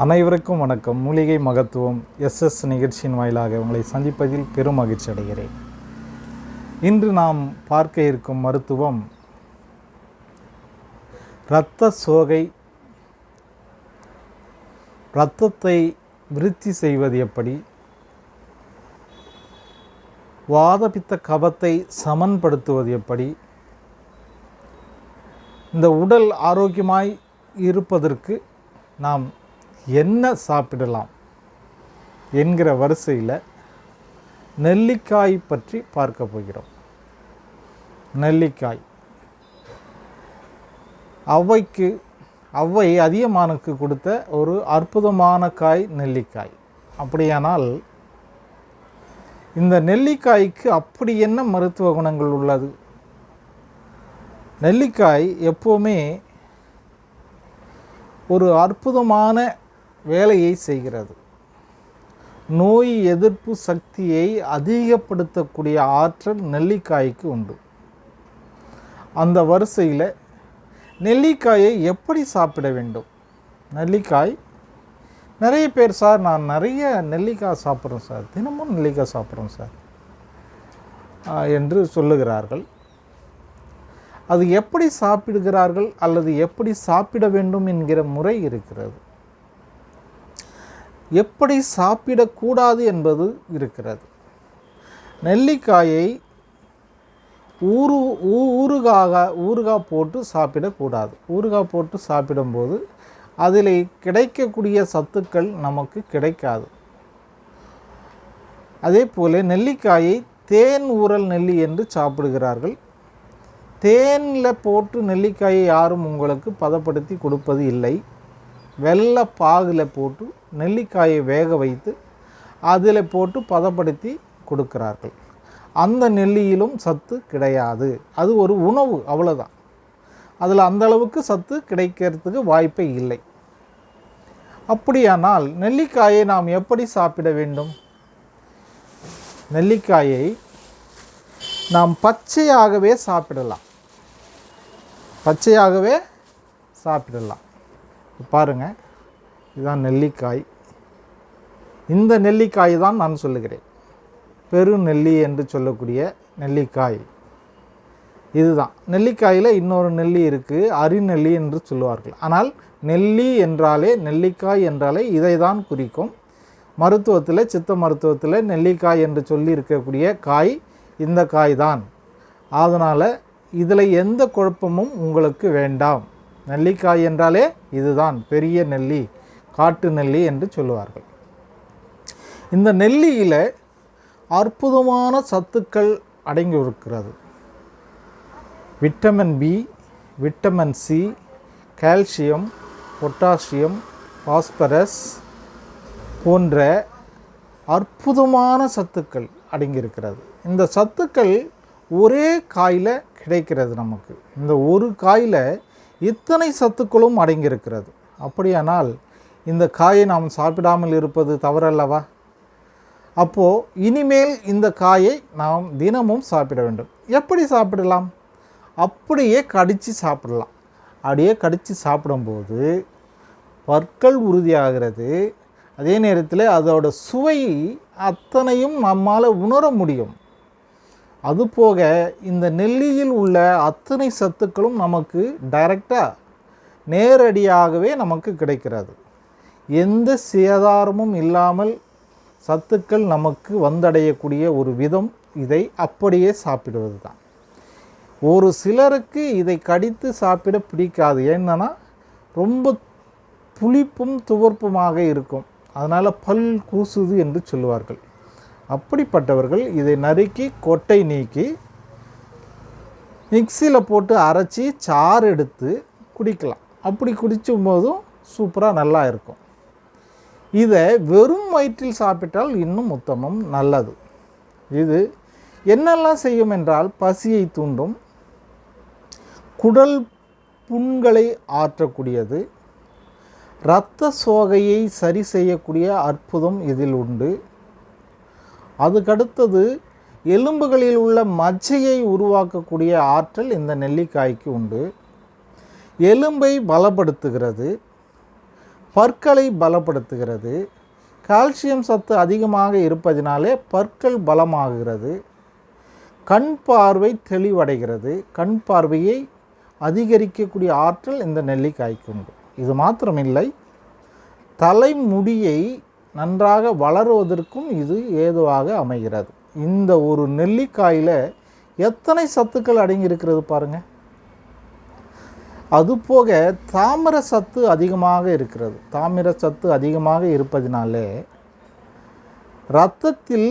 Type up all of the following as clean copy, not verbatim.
அனைவருக்கும் வணக்கம். மூலிகை மகத்துவம் எஸ்எஸ் நிகழ்ச்சியின் வாயிலாக உங்களை சந்திப்பதில் பெரும் மகிழ்ச்சி அடைகிறேன். இன்று நாம் பார்க்க இருக்கும் மருத்துவம் இரத்த சோகை, இரத்தத்தை விருத்தி செய்வது எப்படி, வாதபித்த கபத்தை சமன்படுத்துவது எப்படி, இந்த உடல் ஆரோக்கியமாய் இருப்பதற்கு நாம் என்ன சாப்பிடலாம் என்கிற வரிசையில் நெல்லிக்காய் பற்றி பார்க்க போகிறோம். நெல்லிக்காய் ஔவை அதியமானுக்கு கொடுத்த ஒரு அற்புதமான காய் நெல்லிக்காய். அப்படியானால் இந்த நெல்லிக்காய்க்கு அப்படி என்ன மருத்துவ குணங்கள் உள்ளது? நெல்லிக்காய் எப்போவுமே ஒரு அற்புதமான வேலையை செய்கிறது. நோய் எதிர்ப்பு சக்தியை அதிகப்படுத்தக்கூடிய ஆற்றல் நெல்லிக்காய்க்கு உண்டு. அந்த வரிசையில் நெல்லிக்காயை எப்படி சாப்பிட வேண்டும்? நெல்லிக்காய் நிறைய பேர், சார் நான் நிறைய நெல்லிக்காய் சாப்பிட்றோம் சார், தினமும் நெல்லிக்காய் சாப்பிட்றோம் சார் என்று சொல்லுகிறார்கள். அது எப்படி சாப்பிடுகிறார்கள் அல்லது எப்படி சாப்பிட வேண்டும் என்கிற முறை இருக்கிறது. எப்படி சாப்பிடக்கூடாது என்பது இருக்கிறது. நெல்லிக்காயை ஊறுகாய் போட்டு சாப்பிடக்கூடாது. ஊறுகாய் போட்டு சாப்பிடும்போது அதில் கிடைக்கக்கூடிய சத்துக்கள் நமக்கு கிடைக்காது. அதே போல் நெல்லிக்காயை தேன் ஊறல் நெல்லி என்று சாப்பிடுகிறார்கள். தேனில் போட்டு நெல்லிக்காயை யாரும் உங்களுக்கு பதப்படுத்தி கொடுப்பது இல்லை. வெள்ளை பாகில் போட்டு நெல்லிக்காயை வேக வைத்து அதில் போட்டு பதப்படுத்தி கொடுக்கிறார்கள். அந்த நெல்லியிலும் சத்து கிடையாது. அது ஒரு உணவு, அவ்வளோதான். அதில் அந்தளவுக்கு சத்து கிடைக்கிறதுக்கு வாய்ப்பே இல்லை. அப்படியானால் நெல்லிக்காயை நாம் எப்படி சாப்பிட வேண்டும்? நெல்லிக்காயை நாம் பச்சையாகவே சாப்பிடலாம். பாருங்கள், இதுதான் நெல்லிக்காய். இந்த நெல்லிக்காய் தான் நான் சொல்லுகிறேன். பெருநெல்லி என்று சொல்லக்கூடிய நெல்லிக்காய் இதுதான். நெல்லிக்காயில் இன்னொரு நெல்லி இருக்குது, அரிநெல்லி என்று சொல்லுவார்கள். ஆனால் நெல்லி என்றாலே, நெல்லிக்காய் என்றாலே இதை தான் குறிக்கும். மருத்துவத்தில், சித்த மருத்துவத்தில் நெல்லிக்காய் என்று சொல்லி இருக்கக்கூடிய காய் இந்த காய் தான். அதனால் இதில் எந்த குழப்பமும் உங்களுக்கு வேண்டாம். நெல்லிக்காய் என்றாலே இதுதான், பெரிய நெல்லி, காட்டு நெல்லி என்று சொல்லுவார்கள். இந்த நெல்லியில் அற்புதமான சத்துக்கள் அடங்கி இருக்கிறது. Vitamin B, vitamin C, calcium, potassium, phosphorus போன்ற அற்புதமான சத்துக்கள் அடங்கியிருக்கிறது. இந்த சத்துக்கள் ஒரே காயில் கிடைக்கிறது நமக்கு. இந்த ஒரு காயில் இத்தனை சத்துக்களும் அடங்கியிருக்கிறது. அப்படியானால் இந்த காயை நாம் சாப்பிடாமல் இருப்பது தவறல்லவா? அப்போது இனிமேல் இந்த காயை நாம் தினமும் சாப்பிட வேண்டும். எப்படி சாப்பிடலாம்? அப்படியே கடித்து சாப்பிடலாம். அப்படியே கடித்து சாப்பிடும்போது பற்கள் உறுதியாகிறது. அதே நேரத்தில் அதோட சுவை அத்தனையும் நம்மால் உணர முடியும். அதுபோக இந்த நெல்லியில் உள்ள அத்தனை சத்துக்களும் நமக்கு டைரெக்டாக, நேரடியாகவே நமக்கு கிடைக்கிறது. எந்த சேதாரமும் இல்லாமல் சத்துக்கள் நமக்கு வந்தடையக்கூடிய ஒரு விதம் இதை அப்படியே சாப்பிடுவது தான். ஒரு சிலருக்கு இதை கடித்து சாப்பிட பிடிக்காது. ஏன்னா ரொம்ப புளிப்பும் துவர்ப்புமாக இருக்கும். அதனால் பல் கூசுது என்று சொல்லுவார்கள். அப்படிப்பட்டவர்கள் இதை நறுக்கி கொட்டை நீக்கி மிக்சியில் போட்டு அரைச்சி சாறு எடுத்து குடிக்கலாம். அப்படி குடிக்கும் போதும் சூப்பராக நல்லா இருக்கும். இதை வெறும் வயிற்றில் சாப்பிட்டால் இன்னும் உத்தமம், நல்லது. இது என்னெல்லாம் செய்யும் என்றால், பசியை தூண்டும், குடல் புண்களை ஆற்றக்கூடியது, இரத்த சோகையை சரி செய்யக்கூடிய அற்புதம் இதில் உண்டு. அதுக்கடுத்தது எலும்புகளில் உள்ள மச்சையை உருவாக்கக்கூடிய ஆற்றல் இந்த நெல்லிக்காய்க்கு உண்டு. எலும்பை பலப்படுத்துகிறது, பற்களை பலப்படுத்துகிறது. கால்சியம் சத்து அதிகமாக இருப்பதினாலே பற்கள் பலமாகிறது. கண் பார்வை தெளிவடைகிறது. கண் பார்வையை அதிகரிக்கக்கூடிய ஆற்றல் இந்த நெல்லிக்காய்க்கு உண்டு. இது மாத்திரமில்லை, தலைமுடியை நன்றாக வளருவதற்கும் இது ஏதுவாக அமைகிறது. இந்த ஒரு நெல்லிக்காயில் எத்தனை சத்துக்கள் அடங்கியிருக்கிறது பாருங்கள். அதுபோக தாமிர சத்து அதிகமாக இருக்கிறது. தாமிர சத்து அதிகமாக இருப்பதினாலே இரத்தத்தில்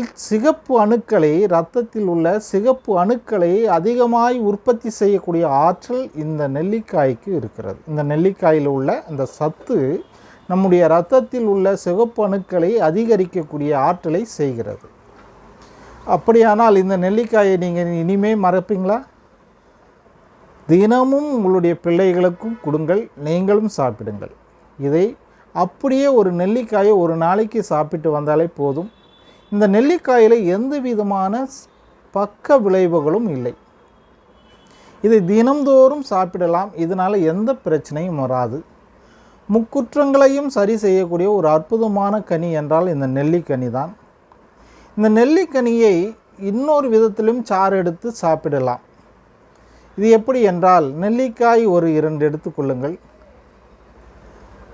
உள்ள சிகப்பு அணுக்களை அதிகமாய் உற்பத்தி செய்யக்கூடிய ஆற்றல் இந்த நெல்லிக்காய்க்கு இருக்கிறது. இந்த நெல்லிக்காயில் உள்ள அந்த சத்து நம்முடைய இரத்தத்தில் உள்ள சிகப்பு அணுக்களை அதிகரிக்கக்கூடிய ஆற்றலை செய்கிறது. அப்படியானால் இந்த நெல்லிக்காயை நீங்கள் இனிமே மறப்பீங்களா? தினமும் உங்களுடைய பிள்ளைகளுக்கும் கொடுங்கள், நீங்களும் சாப்பிடுங்கள். இதை அப்படியே ஒரு நெல்லிக்காயை ஒரு நாளைக்கு சாப்பிட்டு வந்தாலே போதும். இந்த நெல்லிக்காயில் எந்த விதமான பக்க விளைவுகளும் இல்லை. இதை தினந்தோறும் சாப்பிடலாம். இதனால் எந்த பிரச்சனையும் வராது. முக்குற்றங்களையும் சரி செய்யக்கூடிய ஒரு அற்புதமான கனி என்றால் இந்த நெல்லிக்கனி தான். இந்த நெல்லிக்கனியை இன்னொரு விதத்திலும் சாறு எடுத்து சாப்பிடலாம். இது எப்படி என்றால், நெல்லிக்காய் ஒரு 2 எடுத்துக்கொள்ளுங்கள்.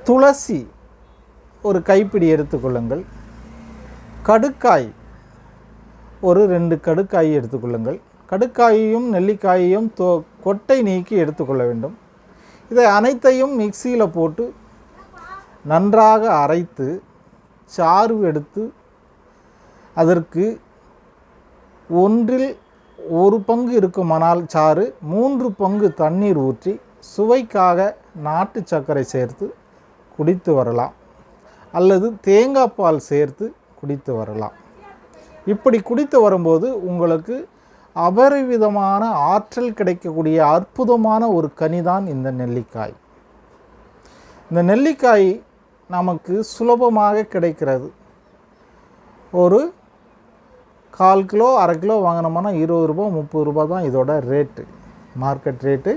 துளசி ஒரு கைப்பிடி எடுத்துக்கொள்ளுங்கள். கடுக்காய் ஒரு 2 கடுக்காய் எடுத்துக்கொள்ளுங்கள். கடுக்காயையும் நெல்லிக்காயையும் கொட்டை நீக்கி எடுத்துக்கொள்ள வேண்டும். இதை அனைத்தையும் மிக்சியில் போட்டு நன்றாக அரைத்து சாறு எடுத்து அதற்கு 1/1 பங்கு இருக்குமானால் சாறு, 3 பங்கு தண்ணீர் ஊற்றி சுவைக்காக நாட்டு சர்க்கரை சேர்த்து குடித்து வரலாம். அல்லது தேங்காய் பால் சேர்த்து குடித்து வரலாம். இப்படி குடித்து வரும்போது உங்களுக்கு அபரிவிதமான ஆற்றல் கிடைக்கக்கூடிய அற்புதமான ஒரு கனிதான் இந்த நெல்லிக்காய். இந்த நெல்லிக்காய் நமக்கு சுலபமாக கிடைக்கிறது. ஒரு 1/4 கிலோ 1/2 கிலோ வாங்கினோம்னா 20 ரூபா 30 ரூபா தான் இதோட ரேட்டு. மார்க்கெட் ரேட்டு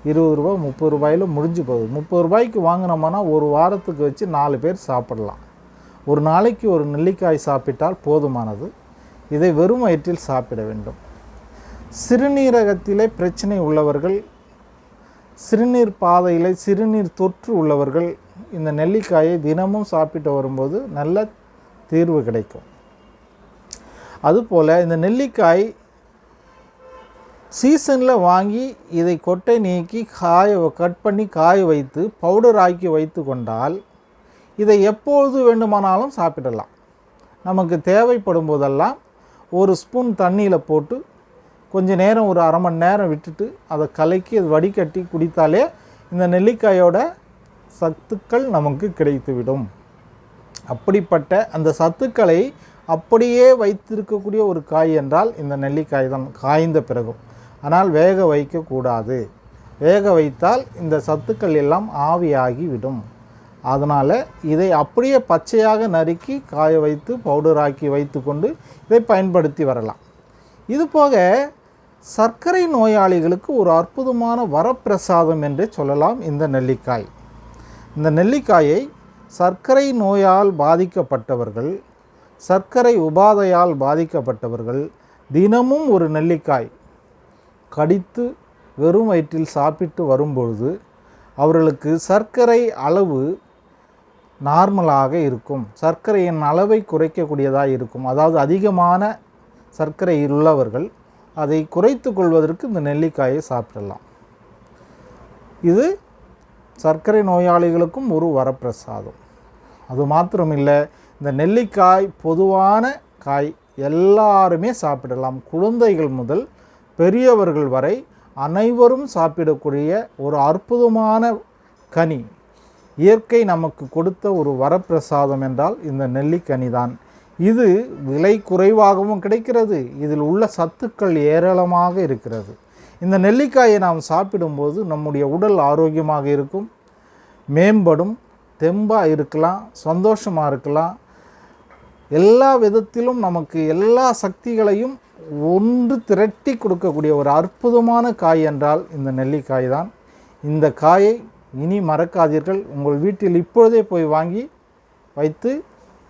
20 ரூபா 30 ரூபாயில் முடிஞ்சு போகுது. 30 ரூபாய்க்கு வாங்கினோம்னா ஒரு வாரத்துக்கு வச்சு 4 பேர் சாப்பிடலாம். ஒரு நாளைக்கு ஒரு நெல்லிக்காய் சாப்பிட்டால் போதுமானது. இதை வெறும் வயிற்றில் சாப்பிட வேண்டும். சிறுநீரகத்திலே பிரச்சனை உள்ளவர்கள், சிறுநீர் பாதையில் சிறுநீர் தொற்று உள்ளவர்கள் இந்த நெல்லிக்காயை தினமும் சாப்பிட்டு வரும்போது நல்ல தீர்வு கிடைக்கும். அதுபோல் இந்த நெல்லிக்காய் சீசனில் வாங்கி இதை கொட்டை நீக்கி கட் பண்ணி காய வைத்து பவுடர் ஆக்கி வைத்து கொண்டால் இதை எப்பொழுது வேண்டுமானாலும் சாப்பிடலாம். நமக்கு தேவைப்படும் போதெல்லாம் ஒரு ஸ்பூன் தண்ணியில் போட்டு கொஞ்சம் நேரம் ஒரு 1/2 மணி நேரம் விட்டுட்டு அதை கலக்கி அது வடிகட்டி குடித்தாலே இந்த நெல்லிக்காயோட சத்துக்கள் நமக்கு கிடைத்துவிடும். அப்படிப்பட்ட அந்த சத்துக்களை அப்படியே வைத்திருக்கக்கூடிய ஒரு காய் என்றால் இந்த நெல்லிக்காய் தான், காய்ந்த பிறகும். ஆனால் வேக வைக்கக்கூடாது. வேக வைத்தால் இந்த சத்துக்கள் எல்லாம் ஆவியாகிவிடும். அதனால் இதை அப்படியே பச்சையாக நறுக்கி காய வைத்து பவுடராக்கி வைத்து கொண்டு இதை பயன்படுத்தி வரலாம். இதுபோக சர்க்கரை நோயாளிகளுக்கு ஒரு அற்புதமான வரப்பிரசாதம் என்றே சொல்லலாம் இந்த நெல்லிக்காய். இந்த நெல்லிக்காயை சர்க்கரை நோயால் பாதிக்கப்பட்டவர்கள், சர்க்கரை உபாதையால் பாதிக்கப்பட்டவர்கள் தினமும் ஒரு நெல்லிக்காய் கடித்து வெறும் வயிற்றில் சாப்பிட்டு வரும்பொழுது அவர்களுக்கு சர்க்கரை அளவு நார்மலாக இருக்கும். சர்க்கரையின் அளவை குறைக்கக்கூடியதாக இருக்கும். அதாவது அதிகமான சர்க்கரை உள்ளவர்கள் அதை குறைத்து கொள்வதற்கு இந்த நெல்லிக்காயை சாப்பிடலாம். இது சர்க்கரை நோயாளிகளுக்கும் ஒரு வரப்பிரசாதம். அது மாத்திரமில்லை, இந்த நெல்லிக்காய் பொதுவான காய், எல்லாருமே சாப்பிடலாம். குழந்தைகள் முதல் பெரியவர்கள் வரை அனைவரும் சாப்பிடக்கூடிய ஒரு அற்புதமான கனி. இயற்கை நமக்கு கொடுத்த ஒரு வரப்பிரசாதம் என்றால் இந்த நெல்லிக்கனி தான். இது விலை குறைவாகவும் கிடைக்கிறது. இதில் உள்ள சத்துக்கள் ஏராளமாக இருக்கிறது. இந்த நெல்லிக்காயை நாம் சாப்பிடும்போது நம்முடைய உடல் ஆரோக்கியமாக இருக்கும், மேம்படும், தெம்பாக இருக்கலாம், சந்தோஷமாக இருக்கலாம். எல்லா விதத்திலும் நமக்கு எல்லா சக்திகளையும் ஒன்று திரட்டி கொடுக்கக்கூடிய ஒரு அற்புதமான காய் என்றால் இந்த நெல்லிக்காய் தான். இந்த காயை இனி மறக்காதீர்கள். உங்கள் வீட்டில் இப்பொழுதே போய் வாங்கி வைத்து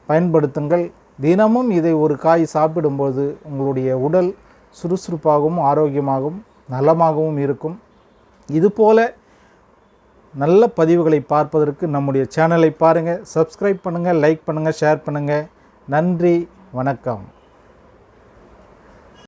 பயன்படுத்துங்கள். தினமும் இதை ஒரு காய் சாப்பிடும்போது உங்களுடைய உடல் சுறுசுறுப்பாகவும் ஆரோக்கியமாகவும் நலமாகவும் இருக்கும். இதுபோல நல்ல பதிவுகளை பார்ப்பதற்கு நம்முடைய சேனலை பாருங்கள், சப்ஸ்கிரைப் பண்ணுங்கள், லைக் பண்ணுங்கள், ஷேர் பண்ணுங்கள். நன்றி, வணக்கம்.